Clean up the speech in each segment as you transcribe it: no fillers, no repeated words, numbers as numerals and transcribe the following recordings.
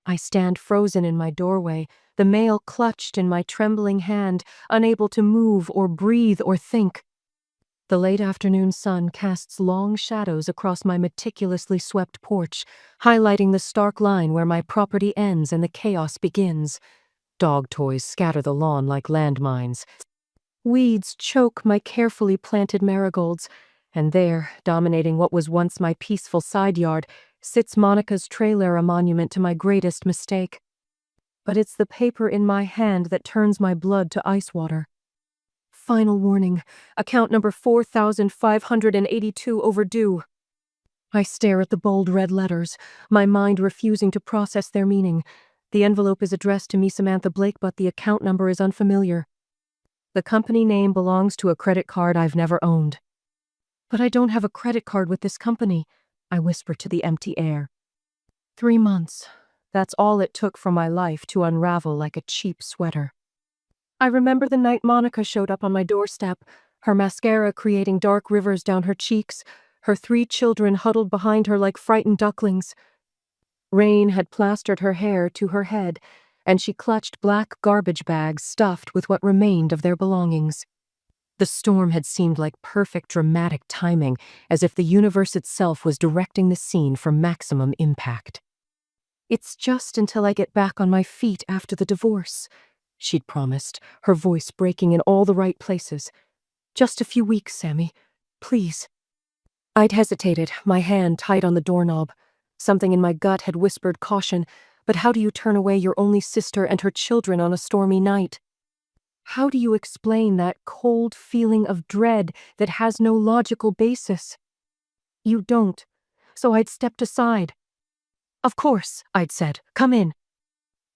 I stand frozen in my doorway, the mail clutched in my trembling hand, unable to move or breathe or think. The late afternoon sun casts long shadows across my meticulously swept porch, highlighting the stark line where my property ends and the chaos begins. Dog toys scatter the lawn like landmines. Weeds choke my carefully planted marigolds, and there, dominating what was once my peaceful side yard, sits Monica's trailer, a monument to my greatest mistake. But it's the paper in my hand that turns my blood to ice water. Final warning, account number 4582 overdue. I stare at the bold red letters, my mind refusing to process their meaning. The envelope is addressed to me, Samantha Blake, but the account number is unfamiliar. The company name belongs to a credit card I've never owned. But I don't have a credit card with this company, I whisper to the empty air. 3 months. That's all it took for my life to unravel like a cheap sweater. I remember the night Monica showed up on my doorstep, her mascara creating dark rivers down her cheeks, her 3 children huddled behind her like frightened ducklings. Rain had plastered her hair to her head, and she clutched black garbage bags stuffed with what remained of their belongings. The storm had seemed like perfect dramatic timing, as if the universe itself was directing the scene for maximum impact. "It's just until I get back on my feet after the divorce," she'd promised, her voice breaking in all the right places. "Just a few weeks, Sammy. Please." I'd hesitated, my hand tight on the doorknob. Something in my gut had whispered caution, but how do you turn away your only sister and her children on a stormy night? How do you explain that cold feeling of dread that has no logical basis? You don't, so I'd stepped aside. "Of course," I'd said. "Come in."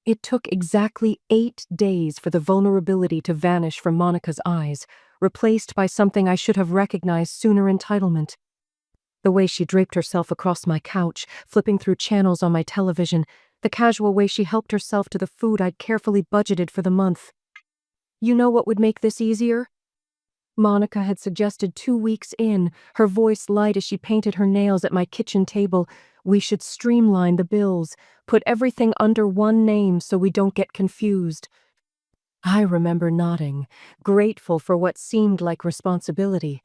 It took exactly 8 days for the vulnerability to vanish from Monica's eyes, replaced by something I should have recognized sooner: entitlement. The way she draped herself across my couch, flipping through channels on my television, the casual way she helped herself to the food I'd carefully budgeted for the month. "You know what would make this easier?" Monica had suggested 2 weeks in, her voice light as she painted her nails at my kitchen table. "We should streamline the bills, put everything under one name so we don't get confused." I remember nodding, grateful for what seemed like responsibility.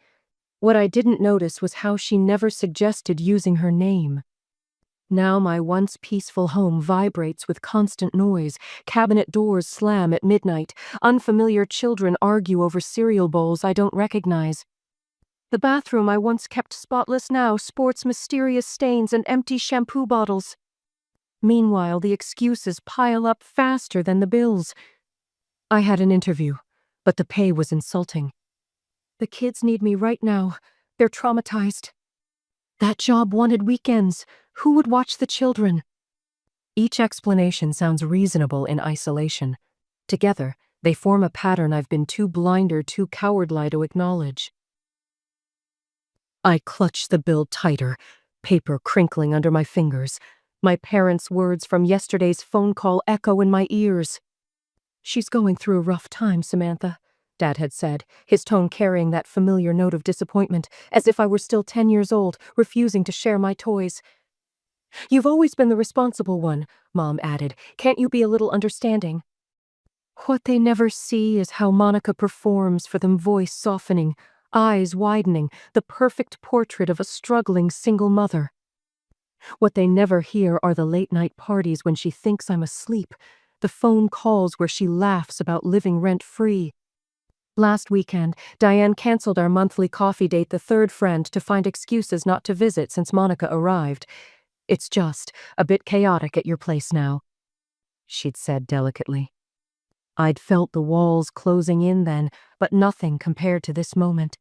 What I didn't notice was how she never suggested using her name. Now my once peaceful home vibrates with constant noise. Cabinet doors slam at midnight. Unfamiliar children argue over cereal bowls I don't recognize. The bathroom I once kept spotless now sports mysterious stains and empty shampoo bottles. Meanwhile, the excuses pile up faster than the bills. I had an interview, but the pay was insulting. "The kids need me right now. They're traumatized." That job wanted weekends. Who would watch the children? Each explanation sounds reasonable in isolation. Together, they form a pattern I've been too blind or too cowardly to acknowledge. I clutch the bill tighter, paper crinkling under my fingers. My parents' words from yesterday's phone call echo in my ears. "She's going through a rough time, Samantha," Dad had said, his tone carrying that familiar note of disappointment, as if I were still 10 years old, refusing to share my toys. "You've always been the responsible one," Mom added. "Can't you be a little understanding?" What they never see is how Monica performs for them, voice softening, eyes widening, the perfect portrait of a struggling single mother. What they never hear are the late-night parties when she thinks I'm asleep, the phone calls where she laughs about living rent-free. Last weekend, Diane canceled our monthly coffee date, the third friend, to find excuses not to visit since Monica arrived. "It's just a bit chaotic at your place now," she'd said delicately. I'd felt the walls closing in then, but nothing compared to this moment.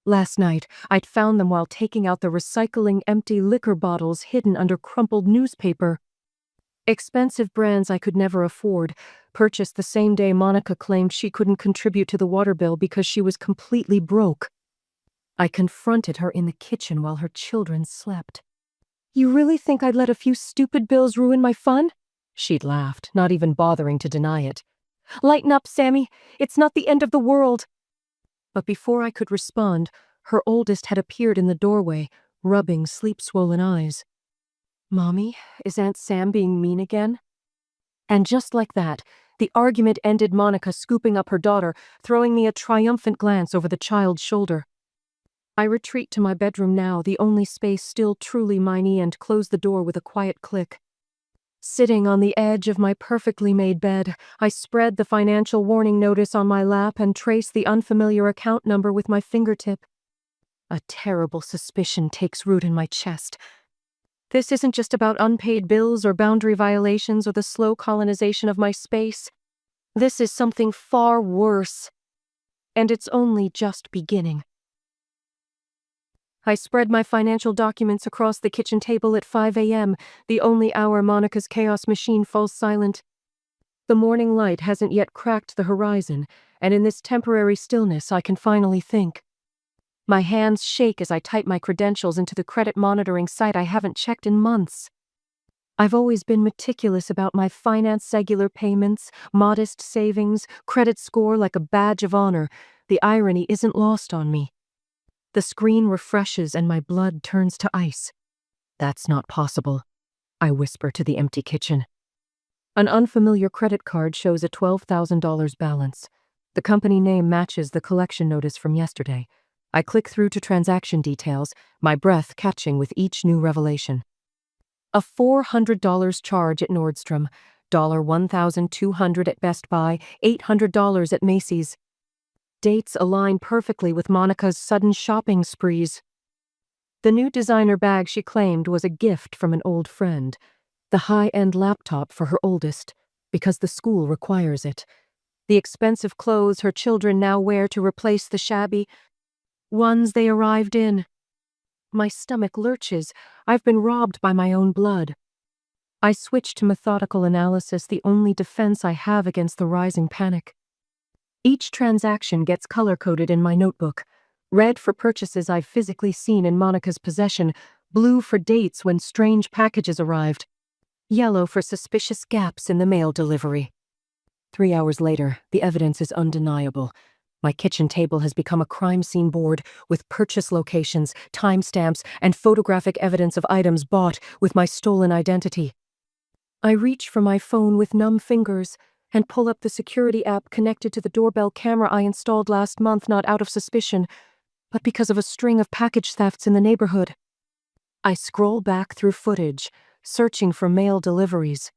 Last night, I'd found them while taking out the recycling empty liquor bottles hidden under crumpled newspaper. Expensive brands I could never afford, purchased the same day Monica claimed she couldn't contribute to the water bill because she was completely broke. I confronted her in the kitchen while her children slept. "You really think I'd let a few stupid bills ruin my fun?" She'd laughed, not even bothering to deny it. "Lighten up, Sammy. It's not the end of the world." But before I could respond, her oldest had appeared in the doorway, rubbing sleep-swollen eyes. Mommy, is Aunt Sam being mean again? And just like that, the argument ended Monica scooping up her daughter, throwing me a triumphant glance over the child's shoulder. I retreat to my bedroom now, the only space still truly mine, and close the door with a quiet click. Sitting on the edge of my perfectly made bed, I spread the financial warning notice on my lap and trace the unfamiliar account number with my fingertip. A terrible suspicion takes root in my chest. This isn't just about unpaid bills or boundary violations or the slow colonization of my space. This is something far worse. And it's only just beginning. I spread my financial documents across the kitchen table at 5 a.m., the only hour Monica's chaos machine falls silent. The morning light hasn't yet cracked the horizon, and in this temporary stillness I can finally think. My hands shake as I type my credentials into the credit monitoring site I haven't checked in months. I've always been meticulous about my finance, regular payments, modest savings, credit score like a badge of honor. The irony isn't lost on me. The screen refreshes and my blood turns to ice. That's not possible, I whisper to the empty kitchen. An unfamiliar credit card shows a $12,000 balance. The company name matches the collection notice from yesterday. I click through to transaction details, my breath catching with each new revelation. A $400 charge at Nordstrom, $1,200 at Best Buy, $800 at Macy's. Dates align perfectly with Monica's sudden shopping sprees. The new designer bag she claimed was a gift from an old friend. The high-end laptop for her oldest, because the school requires it. The expensive clothes her children now wear to replace the shabby ones they arrived in. My stomach lurches. I've been robbed by my own blood. I switch to methodical analysis, the only defense I have against the rising panic. Each transaction gets color-coded in my notebook. Red for purchases I've physically seen in Monica's possession, blue for dates when strange packages arrived, yellow for suspicious gaps in the mail delivery. 3 hours later, the evidence is undeniable. My kitchen table has become a crime scene board with purchase locations, timestamps, and photographic evidence of items bought with my stolen identity. I reach for my phone with numb fingers and pull up the security app connected to the doorbell camera I installed last month, not out of suspicion, but because of a string of package thefts in the neighborhood. I scroll back through footage, searching for mail deliveries.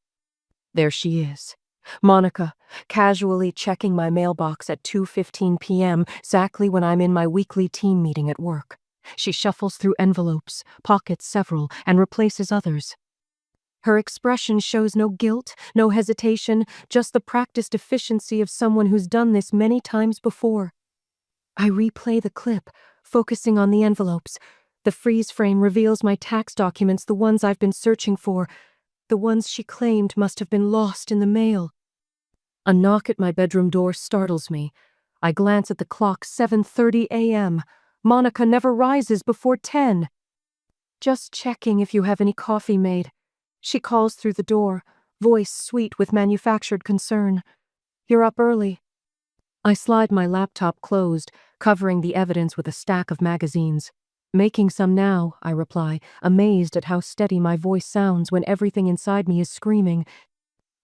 There she is, Monica, casually checking my mailbox at 2:15 p.m., exactly when I'm in my weekly team meeting at work. She shuffles through envelopes, pockets several, and replaces others. Her expression shows no guilt, no hesitation, just the practiced efficiency of someone who's done this many times before. I replay the clip, focusing on the envelopes. The freeze frame reveals my tax documents, the ones I've been searching for, the ones she claimed must have been lost in the mail. A knock at my bedroom door startles me. I glance at the clock, 7:30 a.m. Monica never rises before 10. Just checking if you have any coffee made. She calls through the door, voice sweet with manufactured concern. You're up early. I slide my laptop closed, covering the evidence with a stack of magazines. Making some now, I reply, amazed at how steady my voice sounds when everything inside me is screaming.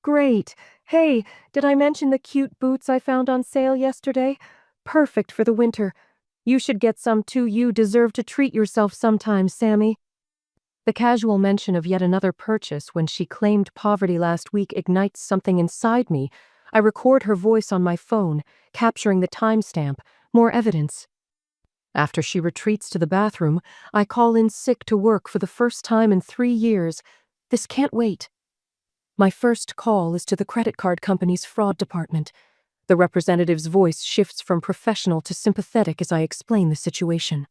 Great. Hey, did I mention the cute boots I found on sale yesterday? Perfect for the winter. You should get some too. You deserve to treat yourself sometime, Sammy. The casual mention of yet another purchase when she claimed poverty last week ignites something inside me. I record her voice on my phone, capturing the timestamp, more evidence. After she retreats to the bathroom, I call in sick to work for the first time in 3 years. This can't wait. My first call is to the credit card company's fraud department. The representative's voice shifts from professional to sympathetic as I explain the situation.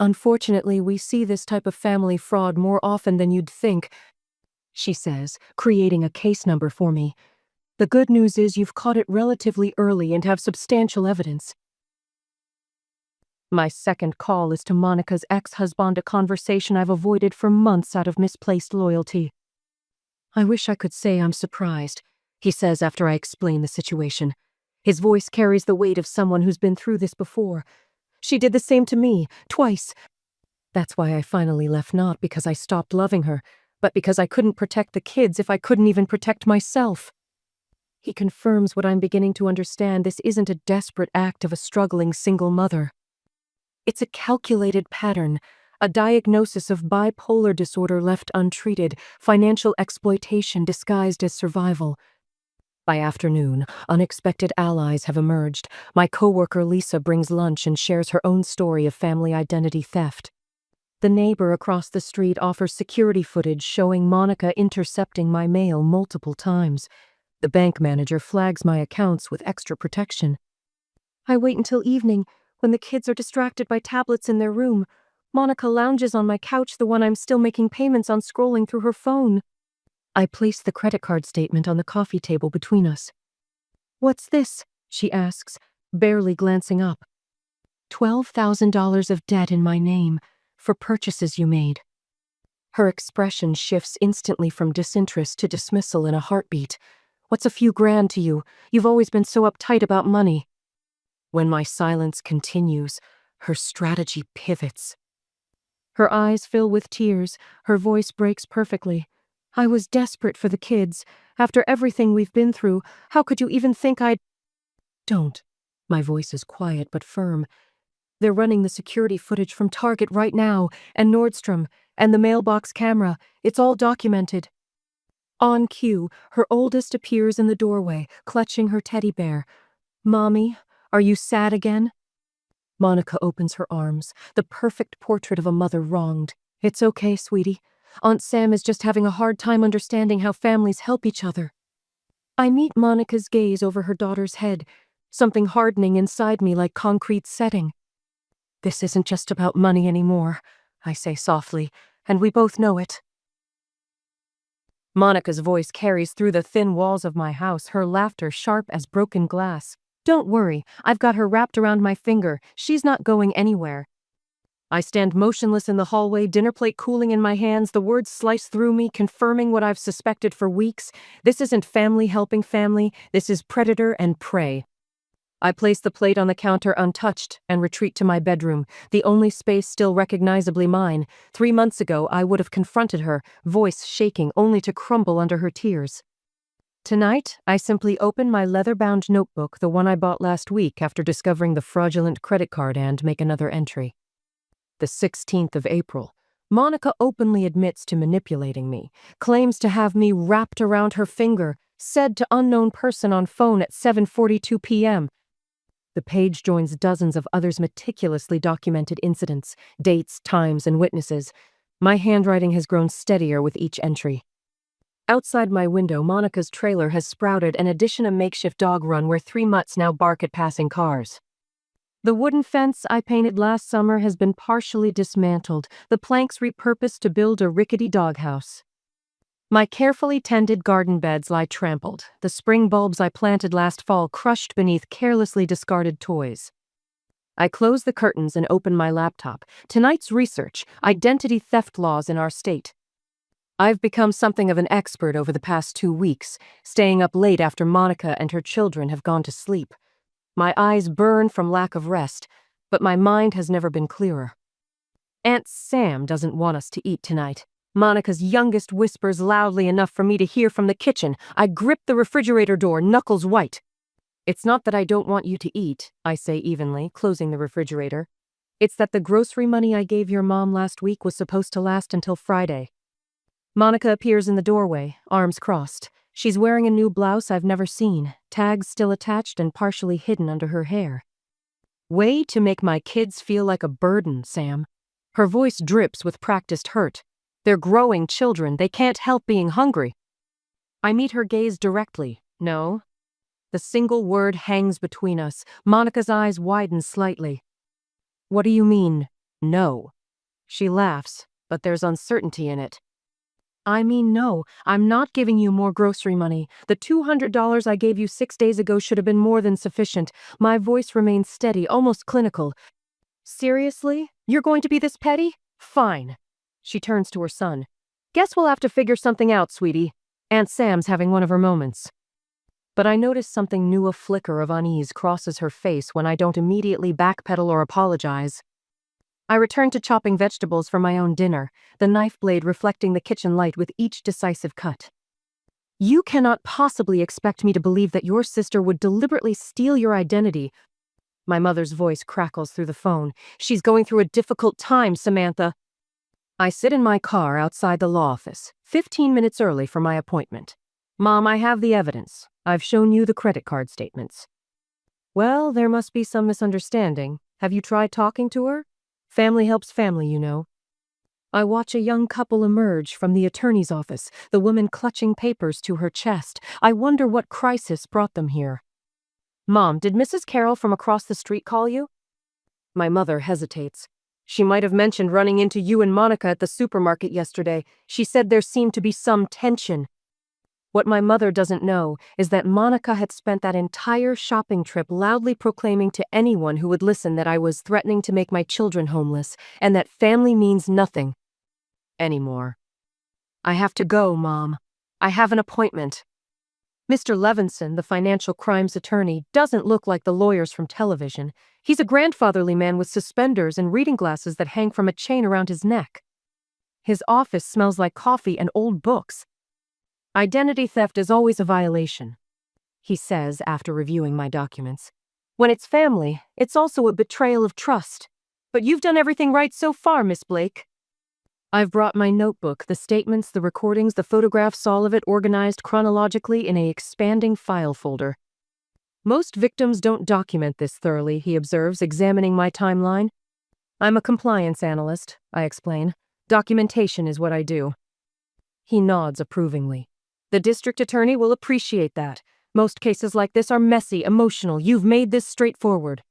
Unfortunately, we see this type of family fraud more often than you'd think, she says, creating a case number for me. The good news is you've caught it relatively early and have substantial evidence. My second call is to Monica's ex-husband, a conversation I've avoided for months out of misplaced loyalty. I wish I could say I'm surprised, he says after I explain the situation. His voice carries the weight of someone who's been through this before. She did the same to me, twice. That's why I finally left, not because I stopped loving her, but because I couldn't protect the kids if I couldn't even protect myself. He confirms what I'm beginning to understand. This isn't a desperate act of a struggling single mother. It's a calculated pattern, a diagnosis of bipolar disorder left untreated, financial exploitation disguised as survival. By afternoon, unexpected allies have emerged. My coworker Lisa brings lunch and shares her own story of family identity theft. The neighbor across the street offers security footage showing Monica intercepting my mail multiple times. The bank manager flags my accounts with extra protection. I wait until evening, when the kids are distracted by tablets in their room. Monica lounges on my couch, the one I'm still making payments on, scrolling through her phone. I place the credit card statement on the coffee table between us. "What's this?" she asks, barely glancing up. $12,000 of debt in my name, for purchases you made. Her expression shifts instantly from disinterest to dismissal in a heartbeat. "What's a few grand to you? You've always been so uptight about money." When my silence continues, her strategy pivots. Her eyes fill with tears, her voice breaks perfectly. "I was desperate for the kids. After everything we've been through, how could you even think I'd—" "Don't." My voice is quiet but firm. "They're running the security footage from Target right now, and Nordstrom, and the mailbox camera. It's all documented." On cue, her oldest appears in the doorway, clutching her teddy bear. "Mommy, are you sad again?" Monica opens her arms, the perfect portrait of a mother wronged. "It's okay, sweetie. Aunt Sam is just having a hard time understanding how families help each other." I meet Monica's gaze over her daughter's head, something hardening inside me like concrete setting. "This isn't just about money anymore," I say softly, "and we both know it." Monica's voice carries through the thin walls of my house, her laughter sharp as broken glass. "Don't worry, I've got her wrapped around my finger. She's not going anywhere." I stand motionless in the hallway, dinner plate cooling in my hands. The words slice through me, confirming what I've suspected for weeks. This isn't family helping family. This is predator and prey. I place the plate on the counter untouched and retreat to my bedroom, the only space still recognizably mine. 3 months ago, I would have confronted her, voice shaking, only to crumble under her tears. Tonight, I simply open my leather-bound notebook, the one I bought last week after discovering the fraudulent credit card, and make another entry. The 16th of April. Monica openly admits to manipulating me, claims to have me wrapped around her finger, said to unknown person on phone at 7:42 p.m. The page joins dozens of others' meticulously documented incidents, dates, times, and witnesses. My handwriting has grown steadier with each entry. Outside my window, Monica's trailer has sprouted an addition, a makeshift dog run where 3 mutts now bark at passing cars. The wooden fence I painted last summer has been partially dismantled, the planks repurposed to build a rickety doghouse. My carefully tended garden beds lie trampled, the spring bulbs I planted last fall crushed beneath carelessly discarded toys. I close the curtains and open my laptop. Tonight's research: identity theft laws in our state. I've become something of an expert over the past 2 weeks, staying up late after Monica and her children have gone to sleep. My eyes burn from lack of rest, but my mind has never been clearer. Aunt Sam doesn't want us to eat tonight. Monica's youngest whispers loudly enough for me to hear from the kitchen. I grip the refrigerator door, knuckles white. "It's not that I don't want you to eat," I say evenly, closing the refrigerator. "It's that the grocery money I gave your mom last week was supposed to last until Friday." Monica appears in the doorway, arms crossed. She's wearing a new blouse I've never seen, tags still attached and partially hidden under her hair. "Way to make my kids feel like a burden, Sam." Her voice drips with practiced hurt. "They're growing children. They can't help being hungry." I meet her gaze directly. "No." The single word hangs between us. Monica's eyes widen slightly. "What do you mean, no?" She laughs, but there's uncertainty in it. "I mean no, I'm not giving you more grocery money. The $200 I gave you 6 days ago should have been more than sufficient." My voice remains steady, almost clinical. "Seriously? You're going to be this petty? Fine." She turns to her son. "Guess we'll have to figure something out, sweetie. Aunt Sam's having one of her moments." But I notice something new. A flicker of unease crosses her face when I don't immediately backpedal or apologize. I returned to chopping vegetables for my own dinner, the knife blade reflecting the kitchen light with each decisive cut. You cannot possibly expect me to believe that your sister would deliberately steal your identity. My mother's voice crackles through the phone. She's going through a difficult time, Samantha. I sit in my car outside the law office, 15 minutes early for my appointment. Mom, I have the evidence. I've shown you the credit card statements. Well, there must be some misunderstanding. Have you tried talking to her? Family helps family, you know. I watch a young couple emerge from the attorney's office, the woman clutching papers to her chest. I wonder what crisis brought them here. Mom, did Mrs. Carroll from across the street call you? My mother hesitates. She might have mentioned running into you and Monica at the supermarket yesterday. She said there seemed to be some tension. What my mother doesn't know is that Monica had spent that entire shopping trip loudly proclaiming to anyone who would listen that I was threatening to make my children homeless, and that family means nothing anymore. I have to go, Mom. I have an appointment. Mr. Levinson, the financial crimes attorney, doesn't look like the lawyers from television. He's a grandfatherly man with suspenders and reading glasses that hang from a chain around his neck. His office smells like coffee and old books. Identity theft is always a violation, he says after reviewing my documents. When it's family, it's also a betrayal of trust. But you've done everything right so far, Miss Blake. I've brought my notebook, the statements, the recordings, the photographs, all of it organized chronologically in an expanding file folder. Most victims don't document this thoroughly, he observes, examining my timeline. I'm a compliance analyst, I explain. Documentation is what I do. He nods approvingly. The district attorney will appreciate that. Most cases like this are messy, emotional. You've made this straightforward.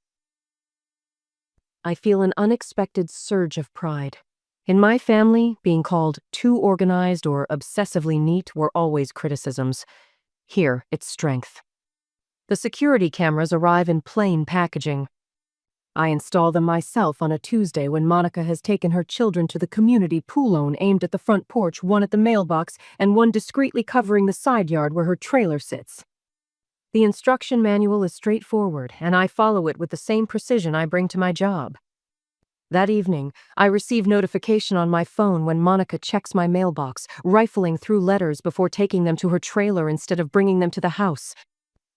I feel an unexpected surge of pride. In my family, being called too organized or obsessively neat were always criticisms. Here, it's strength. The security cameras arrive in plain packaging. I install them myself on a Tuesday when Monica has taken her children to the community pool aimed at the front porch, one at the mailbox, and one discreetly covering the side yard where her trailer sits. The instruction manual is straightforward, and I follow it with the same precision I bring to my job. That evening, I receive notification on my phone when Monica checks my mailbox, rifling through letters before taking them to her trailer instead of bringing them to the house.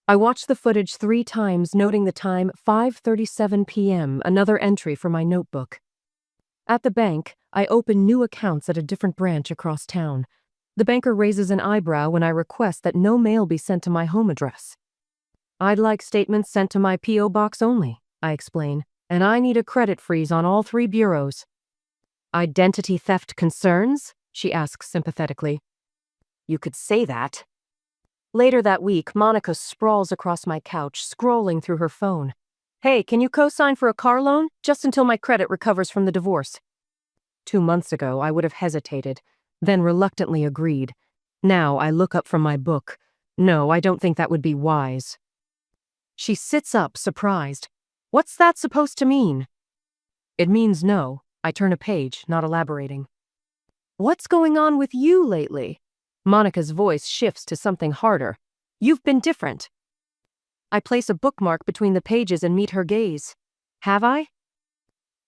I watch the footage 3 times, noting the time 5:37 p.m., another entry for my notebook. At the bank, I open new accounts at a different branch across town. The banker raises an eyebrow when I request that no mail be sent to my home address. I'd like statements sent to my P.O. box only, I explain, and I need a credit freeze on all 3 bureaus. Identity theft concerns? She asks sympathetically. You could say that. Later that week, Monica sprawls across my couch, scrolling through her phone. Hey, can you co-sign for a car loan? Just until my credit recovers from the divorce. 2 months ago, I would have hesitated, then reluctantly agreed. Now I look up from my book. No, I don't think that would be wise. She sits up, surprised. What's that supposed to mean? It means no. I turn a page, not elaborating. What's going on with you lately? Monica's voice shifts to something harder. You've been different. I place a bookmark between the pages and meet her gaze. Have I?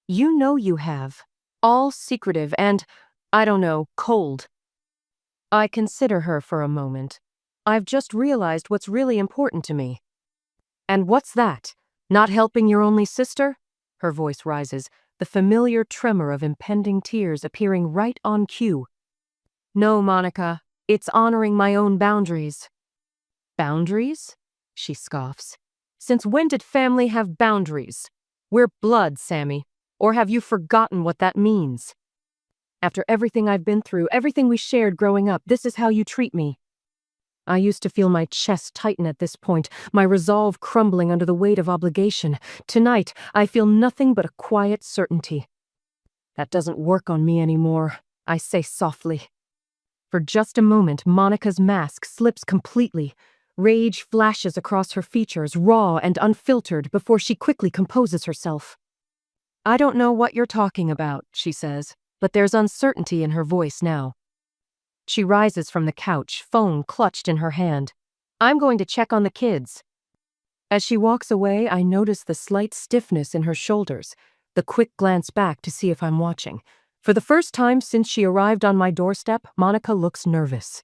You know you have. All secretive and, I don't know, cold. I consider her for a moment. I've just realized what's really important to me. And what's that? Not helping your only sister? Her voice rises, the familiar tremor of impending tears appearing right on cue. No, Monica, it's honoring my own boundaries. Boundaries? She scoffs. Since when did family have boundaries? We're blood, Sammy. Or have you forgotten what that means? After everything I've been through, everything we shared growing up, this is how you treat me. I used to feel my chest tighten at this point, my resolve crumbling under the weight of obligation. Tonight, I feel nothing but a quiet certainty. That doesn't work on me anymore, I say softly. For just a moment, Monica's mask slips completely. Rage flashes across her features, raw and unfiltered, before she quickly composes herself. I don't know what you're talking about, she says, but there's uncertainty in her voice now. She rises from the couch, phone clutched in her hand. I'm going to check on the kids. As she walks away, I notice the slight stiffness in her shoulders. the quick glance back to see if I'm watching. For the first time since she arrived on my doorstep, Monica looks nervous.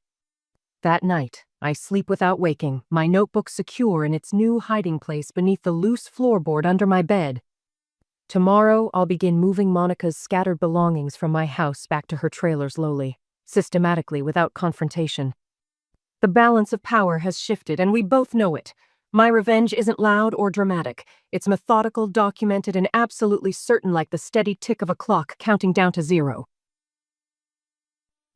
That night, I sleep without waking, my notebook secure in its new hiding place beneath the loose floorboard under my bed. Tomorrow, I'll begin moving Monica's scattered belongings from my house back to her trailer slowly, systematically, without confrontation. The balance of power has shifted, and we both know it. My revenge isn't loud or dramatic. It's methodical, documented, and absolutely certain, like the steady tick of a clock counting down to 0.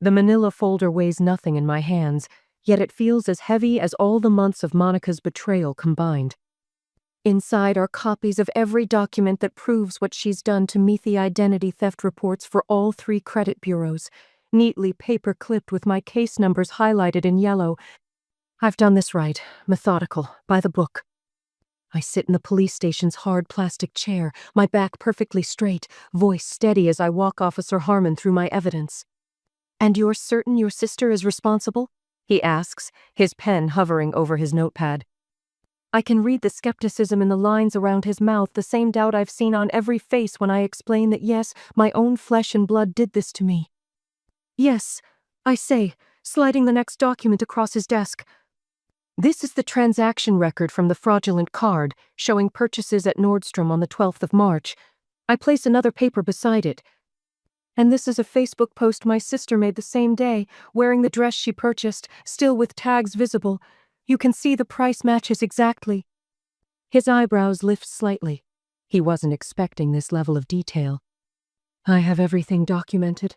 The manila folder weighs nothing in my hands, yet it feels as heavy as all the months of Monica's betrayal combined. Inside are copies of every document that proves what she's done to meet the identity theft reports for all 3 credit bureaus, neatly paper-clipped with my case numbers highlighted in yellow. I've done this right, methodical, by the book. I sit in the police station's hard plastic chair, my back perfectly straight, voice steady as I walk Officer Harmon through my evidence. "And you're certain your sister is responsible?" he asks, his pen hovering over his notepad. I can read the skepticism in the lines around his mouth, the same doubt I've seen on every face when I explain that yes, my own flesh and blood did this to me. "Yes," I say, sliding the next document across his desk. This is the transaction record from the fraudulent card, showing purchases at Nordstrom on the 12th of March. I place another paper beside it. And this is a Facebook post my sister made the same day, wearing the dress she purchased, still with tags visible. You can see the price matches exactly. His eyebrows lift slightly. He wasn't expecting this level of detail. I have everything documented.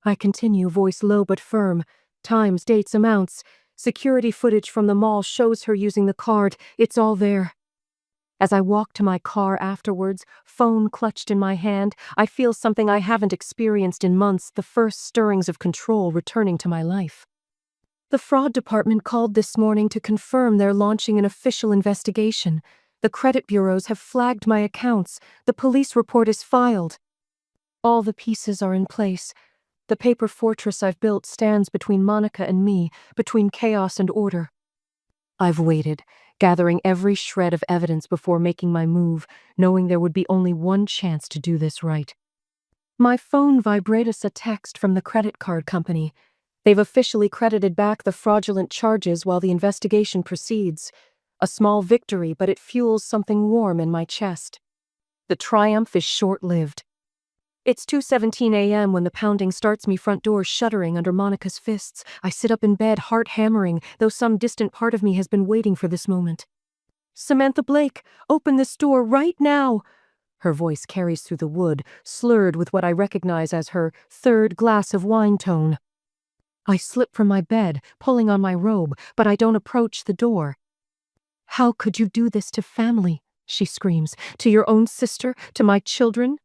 I continue, voice low but firm. Times, dates, amounts. Security footage from the mall shows her using the card. It's all there. As I walk to my car afterwards, phone clutched in my hand, I feel something I haven't experienced in months, the first stirrings of control returning to my life. The fraud department called this morning to confirm they're launching an official investigation. The credit bureaus have flagged my accounts. The police report is filed. All the pieces are in place. The paper fortress I've built stands between Monica and me, between chaos and order. I've waited, gathering every shred of evidence before making my move, knowing there would be only one chance to do this right. My phone vibrates a text from the credit card company. They've officially credited back the fraudulent charges while the investigation proceeds. A small victory, but it fuels something warm in my chest. The triumph is short-lived. It's 2:17 a.m. when the pounding starts, me front door shuddering under Monica's fists. I sit up in bed, heart hammering, though some distant part of me has been waiting for this moment. "Samantha Blake, open this door right now!" Her voice carries through the wood, slurred with what I recognize as her third glass of wine tone. I slip from my bed, pulling on my robe, but I don't approach the door. "How could you do this to family?" she screams. "To your own sister? To my children?"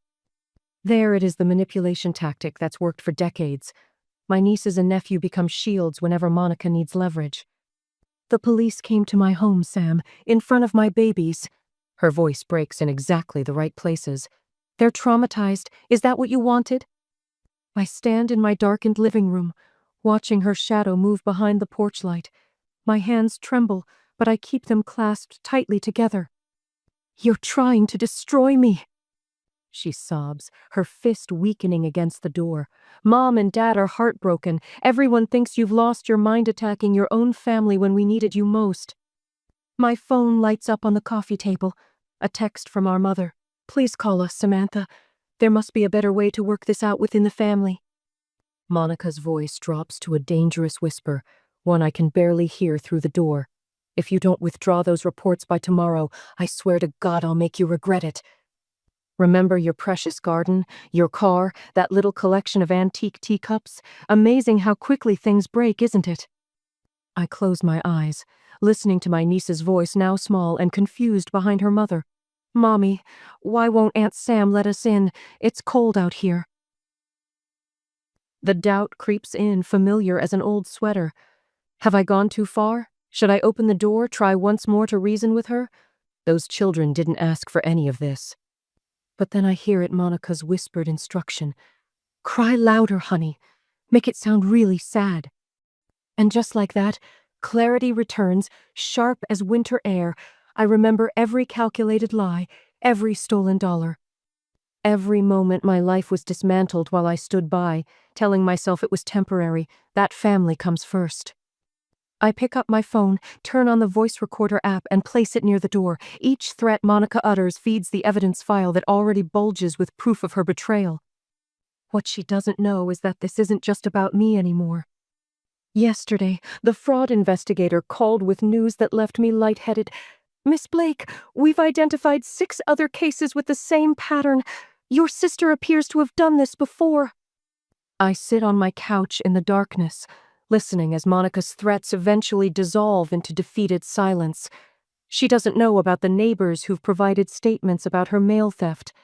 There it is, the manipulation tactic that's worked for decades. My nieces and nephew become shields whenever Monica needs leverage. "The police came to my home, Sam, in front of my babies." Her voice breaks in exactly the right places. "They're traumatized. Is that what you wanted?" I stand in my darkened living room, watching her shadow move behind the porch light. My hands tremble, but I keep them clasped tightly together. "You're trying to destroy me," she sobs, her fist weakening against the door. "Mom and Dad are heartbroken. Everyone thinks you've lost your mind attacking your own family when we needed you most." My phone lights up on the coffee table. A text from our mother. "Please call us, Samantha. There must be a better way to work this out within the family." Monica's voice drops to a dangerous whisper, one I can barely hear through the door. "If you don't withdraw those reports by tomorrow, I swear to God I'll make you regret it. Remember your precious garden, your car, that little collection of antique teacups? Amazing how quickly things break, isn't it?" I close my eyes, listening to my niece's voice, now small and confused behind her mother. "Mommy, why won't Aunt Sam let us in? It's cold out here." The doubt creeps in, familiar as an old sweater. Have I gone too far? Should I open the door, try once more to reason with her? Those children didn't ask for any of this. But then I hear it, Monica's whispered instruction. "Cry louder, honey. Make it sound really sad." And just like that, clarity returns, sharp as winter air. I remember every calculated lie, every stolen dollar. Every moment my life was dismantled while I stood by, telling myself it was temporary, that family comes first. I pick up my phone, turn on the voice recorder app, and place it near the door. Each threat Monica utters feeds the evidence file that already bulges with proof of her betrayal. What she doesn't know is that this isn't just about me anymore. Yesterday, the fraud investigator called with news that left me lightheaded. "Miss Blake, we've identified 6 other cases with the same pattern. Your sister appears to have done this before." I sit on my couch in the darkness, listening as Monica's threats eventually dissolve into defeated silence. She doesn't know about the neighbors who've provided statements about her mail theft.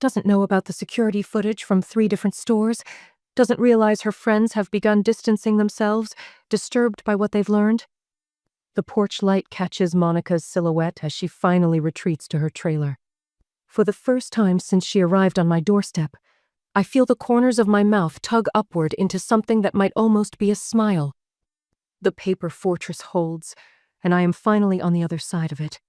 Doesn't know about the security footage from 3 different stores. Doesn't realize her friends have begun distancing themselves, disturbed by what they've learned. The porch light catches Monica's silhouette as she finally retreats to her trailer. For the first time since she arrived on my doorstep, I feel the corners of my mouth tug upward into something that might almost be a smile. The paper fortress holds, and I am finally on the other side of it.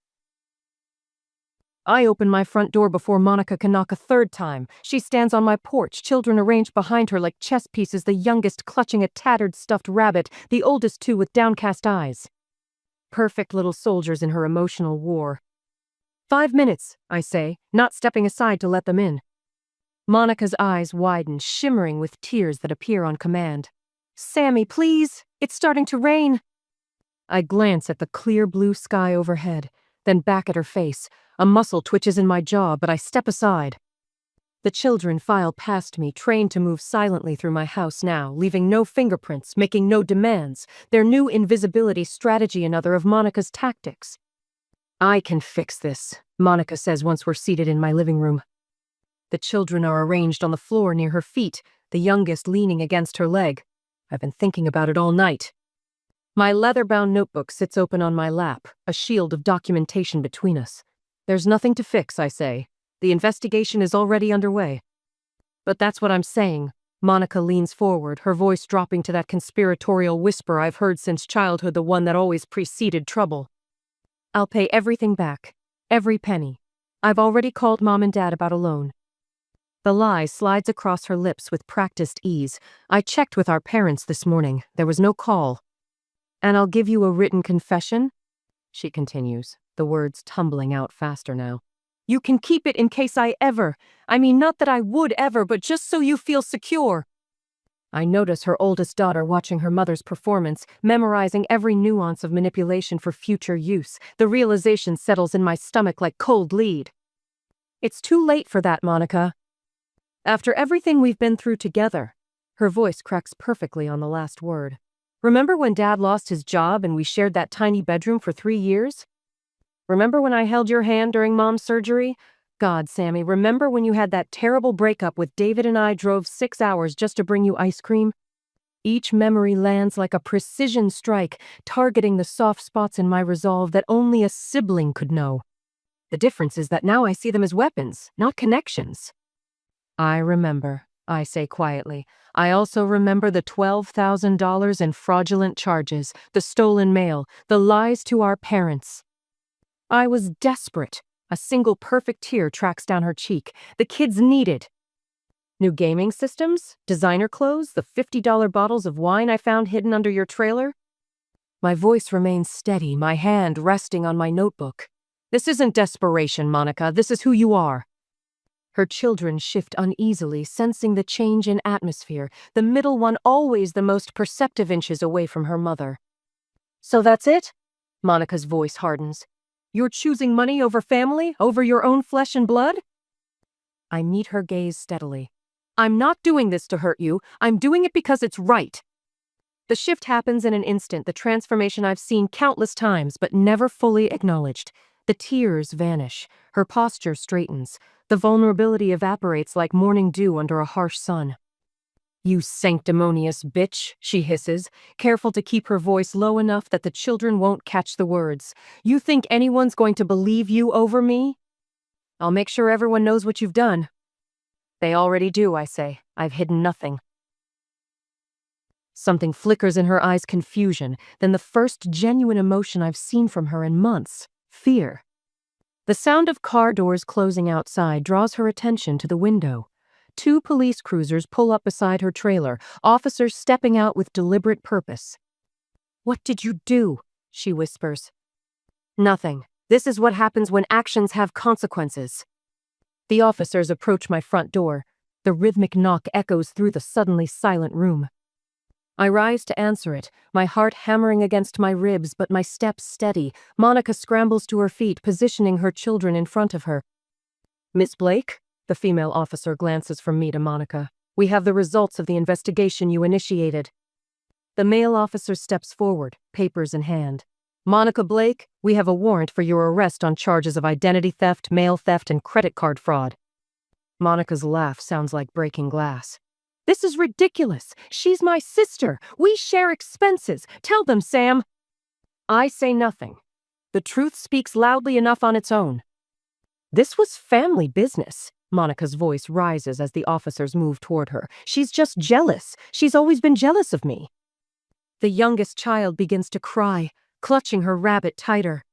I open my front door before Monica can knock a 3rd time. She stands on my porch, children arranged behind her like chess pieces, the youngest clutching a tattered stuffed rabbit, the oldest 2 with downcast eyes. Perfect little soldiers in her emotional war. 5 minutes, I say, not stepping aside to let them in. Monica's eyes widen, shimmering with tears that appear on command. "Sammy, please! It's starting to rain!" I glance at the clear blue sky overhead, then back at her face. A muscle twitches in my jaw, but I step aside. The children file past me, trained to move silently through my house now, leaving no fingerprints, making no demands, their new invisibility strategy another of Monica's tactics. "I can fix this," Monica says once we're seated in my living room. The children are arranged on the floor near her feet, the youngest leaning against her leg. I've been thinking about it all night. My leather-bound notebook sits open on my lap, a shield of documentation between us. "There's nothing to fix," I say. "The investigation is already underway." "But that's what I'm saying." Monica leans forward, her voice dropping to that conspiratorial whisper I've heard since childhood, the one that always preceded trouble. "I'll pay everything back. Every penny. I've already called Mom and Dad about a loan." The lie slides across her lips with practiced ease. "I checked with our parents this morning. There was no call." "And I'll give you a written confession?" she continues, the words tumbling out faster now. "You can keep it in case I mean, not that I would ever, but just so you feel secure." I notice her oldest daughter watching her mother's performance, memorizing every nuance of manipulation for future use. The realization settles in my stomach like cold lead. "It's too late for that, Monica. After everything we've been through together." Her voice cracks perfectly on the last word. "Remember when Dad lost his job and we shared that tiny bedroom for 3 years? Remember when I held your hand during Mom's surgery? God, Sammy, remember when you had that terrible breakup with David and I drove 6 hours just to bring you ice cream?" Each memory lands like a precision strike, targeting the soft spots in my resolve that only a sibling could know. The difference is that now I see them as weapons, not connections. "I remember," I say quietly. "I also remember the $12,000 in fraudulent charges, the stolen mail, the lies to our parents." I was desperate. A single perfect tear tracks down her cheek. The kids needed new gaming systems, designer clothes, the $50 bottles of wine I found hidden under your trailer. My voice remains steady, my hand resting on my notebook. "This isn't desperation, Monica. This is who you are." Her children shift uneasily, sensing the change in atmosphere, the middle one always the most perceptive inches away from her mother. "So that's it?" Monica's voice hardens. "You're choosing money over family, over your own flesh and blood?" I meet her gaze steadily. "I'm not doing this to hurt you. I'm doing it because it's right." The shift happens in an instant, the transformation I've seen countless times but never fully acknowledged. The tears vanish. Her posture straightens. The vulnerability evaporates like morning dew under a harsh sun. "You sanctimonious bitch," she hisses, careful to keep her voice low enough that the children won't catch the words. "You think anyone's going to believe you over me? I'll make sure everyone knows what you've done." "They already do," I say. "I've hidden nothing." Something flickers in her eyes, confusion, then the first genuine emotion I've seen from her in months, fear. The sound of car doors closing outside draws her attention to the window. 2 police cruisers pull up beside her trailer, officers stepping out with deliberate purpose. "What did you do?" she whispers. "Nothing. This is what happens when actions have consequences." The officers approach my front door. The rhythmic knock echoes through the suddenly silent room. I rise to answer it, my heart hammering against my ribs, but my steps steady. Monica scrambles to her feet, positioning her children in front of her. "Miss Blake?" The female officer glances from me to Monica. "We have the results of the investigation you initiated." The male officer steps forward, papers in hand. "Monica Blake, we have a warrant for your arrest on charges of identity theft, mail theft, and credit card fraud." Monica's laugh sounds like breaking glass. "This is ridiculous. She's my sister. We share expenses. Tell them, Sam." I say nothing. The truth speaks loudly enough on its own. "This was family business." Monica's voice rises as the officers move toward her. "She's just jealous. She's always been jealous of me." The youngest child begins to cry, clutching her rabbit tighter.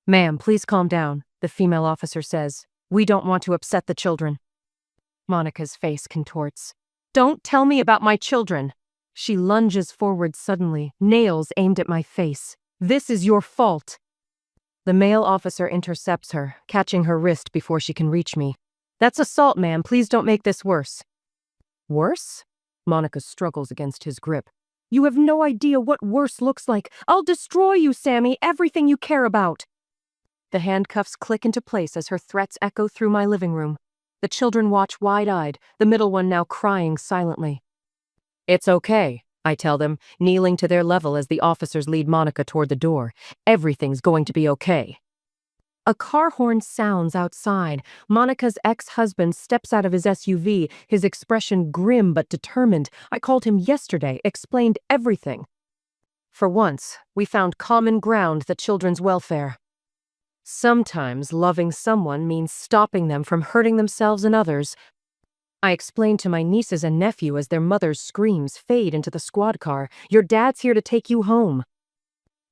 "Ma'am, please calm down," the female officer says. "We don't want to upset the children." Monica's face contorts. "Don't tell me about my children." She lunges forward suddenly, nails aimed at my face. "This is your fault." The male officer intercepts her, catching her wrist before she can reach me. "That's assault, ma'am. Please don't make this worse." "Worse?" Monica struggles against his grip. "You have no idea what worse looks like. I'll destroy you, Sammy, everything you care about." The handcuffs click into place as her threats echo through my living room. The children watch wide-eyed, the middle one now crying silently. "It's okay," I tell them, kneeling to their level as the officers lead Monica toward the door. "Everything's going to be okay." A car horn sounds outside. Monica's ex-husband steps out of his SUV, his expression grim but determined. I called him yesterday, explained everything. For once, we found common ground: the children's welfare. Sometimes loving someone means stopping them from hurting themselves and others. I explained to my nieces and nephew as their mother's screams fade into the squad car. "Your dad's here to take you home."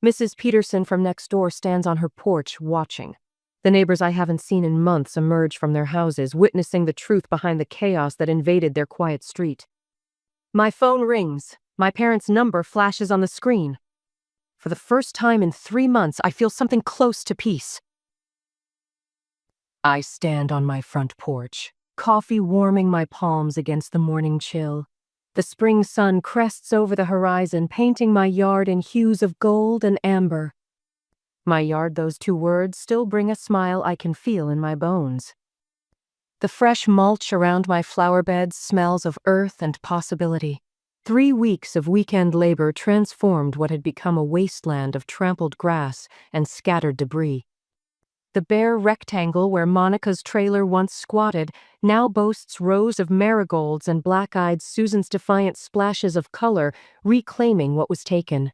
Mrs. Peterson from next door stands on her porch, watching. The neighbors I haven't seen in months emerge from their houses, witnessing the truth behind the chaos that invaded their quiet street. My phone rings. My parents' number flashes on the screen. For the first time in 3 months, I feel something close to peace. I stand on my front porch, coffee warming my palms against the morning chill. The spring sun crests over the horizon, painting my yard in hues of gold and amber. My yard, those 2 words still bring a smile I can feel in my bones. The fresh mulch around my flower beds smells of earth and possibility. 3 weeks of weekend labor transformed what had become a wasteland of trampled grass and scattered debris. The bare rectangle where Monica's trailer once squatted now boasts rows of marigolds and black-eyed Susan's defiant splashes of color, reclaiming what was taken.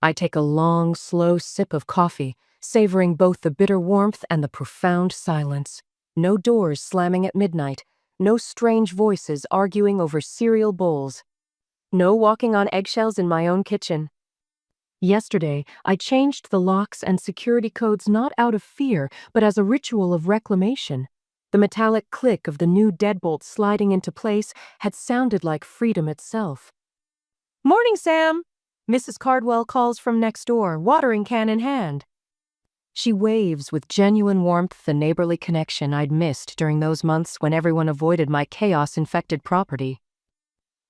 I take a long, slow sip of coffee, savoring both the bitter warmth and the profound silence. No doors slamming at midnight, no strange voices arguing over cereal bowls. No walking on eggshells in my own kitchen. Yesterday, I changed the locks and security codes not out of fear, but as a ritual of reclamation. The metallic click of the new deadbolt sliding into place had sounded like freedom itself. "Morning, Sam!" Mrs. Cardwell calls from next door, watering can in hand. She waves with genuine warmth, the neighborly connection I'd missed during those months when everyone avoided my chaos-infected property.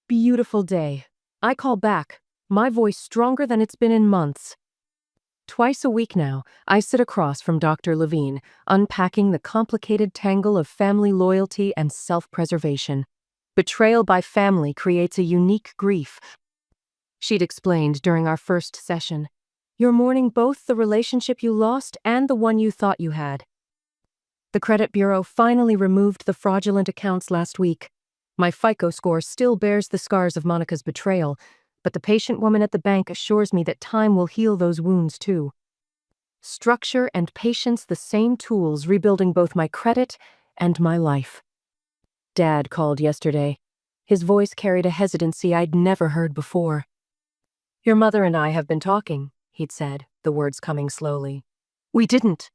"Beautiful day." I call back, my voice stronger than it's been in months. Twice a week now, I sit across from Dr. Levine, unpacking the complicated tangle of family loyalty and self-preservation. Betrayal by family creates a unique grief. She'd explained during our first session. You're mourning both the relationship you lost and the one you thought you had. The credit bureau finally removed the fraudulent accounts last week. My FICO score still bears the scars of Monica's betrayal, but the patient woman at the bank assures me that time will heal those wounds too. Structure and patience, the same tools rebuilding both my credit and my life. Dad called yesterday. His voice carried a hesitancy I'd never heard before. "Your mother and I have been talking," he'd said, the words coming slowly. "We didn't."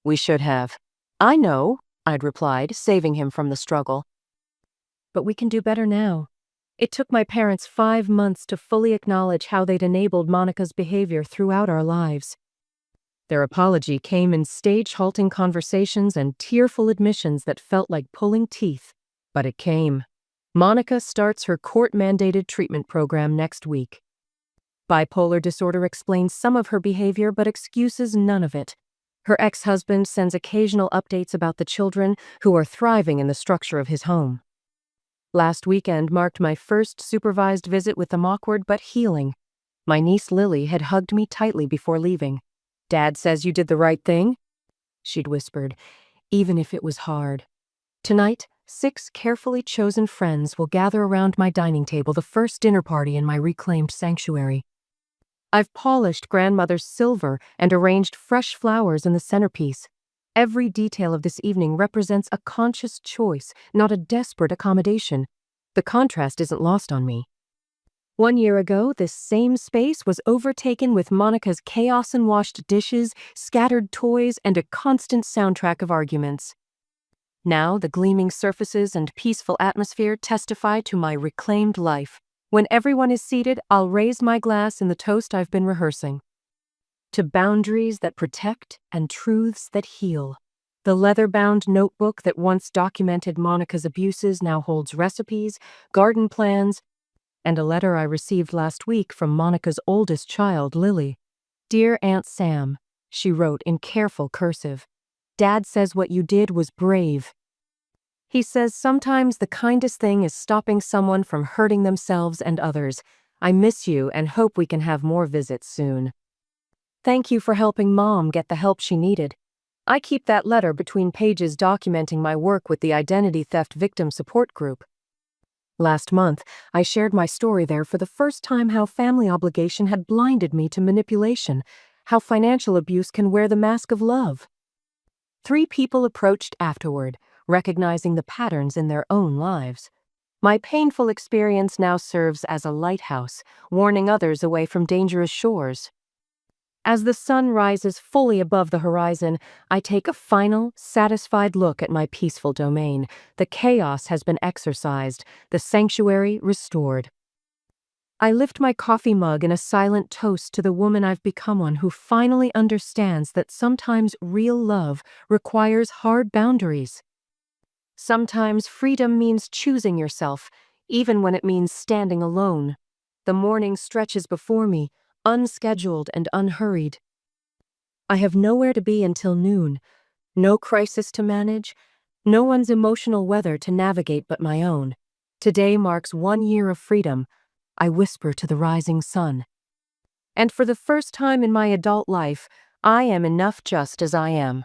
We should have. I know, I'd replied, saving him from the struggle. But we can do better now. It took my parents 5 months to fully acknowledge how they'd enabled Monica's behavior throughout our lives. Their apology came in stage-halting conversations and tearful admissions that felt like pulling teeth. But it came. Monica starts her court-mandated treatment program next week. Bipolar disorder explains some of her behavior but excuses none of it. Her ex-husband sends occasional updates about the children who are thriving in the structure of his home. Last weekend marked my first supervised visit with them, awkward but healing. My niece Lily had hugged me tightly before leaving. "Dad says you did the right thing?" she'd whispered, even if it was hard. Tonight, 6 carefully chosen friends will gather around my dining table, the first dinner party in my reclaimed sanctuary. I've polished grandmother's silver and arranged fresh flowers in the centerpiece. Every detail of this evening represents a conscious choice, not a desperate accommodation. The contrast isn't lost on me. 1 year ago, this same space was overtaken with Monica's chaos and washed dishes, scattered toys, and a constant soundtrack of arguments. Now, the gleaming surfaces and peaceful atmosphere testify to my reclaimed life. When everyone is seated, I'll raise my glass in the toast I've been rehearsing. To boundaries that protect and truths that heal. The leather-bound notebook that once documented Monica's abuses now holds recipes, garden plans, and a letter I received last week from Monica's oldest child, Lily. "Dear Aunt Sam," she wrote in careful cursive. "Dad says what you did was brave. He says sometimes the kindest thing is stopping someone from hurting themselves and others. I miss you and hope we can have more visits soon. Thank you for helping Mom get the help she needed." I keep that letter between pages documenting my work with the Identity Theft Victim Support Group. Last month, I shared my story there for the first time, how family obligation had blinded me to manipulation, how financial abuse can wear the mask of love. 3 people approached afterward, recognizing the patterns in their own lives. My painful experience now serves as a lighthouse, warning others away from dangerous shores. As the sun rises fully above the horizon, I take a final, satisfied look at my peaceful domain. The chaos has been exorcised, the sanctuary restored. I lift my coffee mug in a silent toast to the woman I've become, one who finally understands that sometimes real love requires hard boundaries. Sometimes freedom means choosing yourself, even when it means standing alone. The morning stretches before me, unscheduled and unhurried. I have nowhere to be until noon, no crisis to manage, no one's emotional weather to navigate but my own. Today marks 1 year of freedom, I whisper to the rising sun. And for the first time in my adult life, I am enough just as I am.